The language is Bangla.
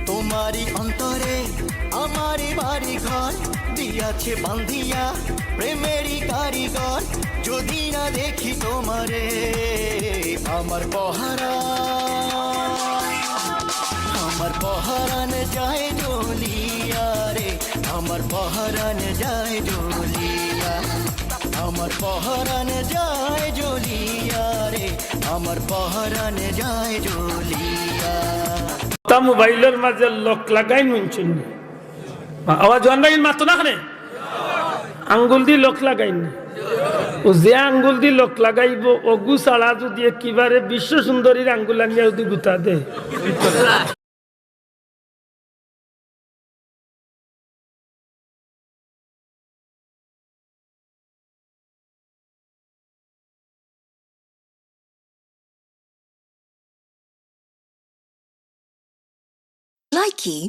তোমারই অন্তরে আমারই বাড়ি ঘর দিয়াছে বান্ধিয়া প্রেমেরই কারিগর। যদি না দেখি তোমারে আমার পহারা, আমার পহারান যায় জ্বলিয়া রে, আমার পহারান যায় জ্বলিয়া, আমার পহারান যায় জ্বলিয়া রে, আমার পহারান যায় জ্বলিয়া। তা মোবাইলের মাঝে লক লাগাই নুনছেন আওয়াজ অনলাইন মাত্র না খানে আঙ্গুল দি লক লাগাইনি ও যে আঙ্গুল দি লক লাগাইব অগু ছাড়া যদি একেবারে বিশ্ব সুন্দরীর আঙ্গুল আনিয়া যদি গুতা দে Likey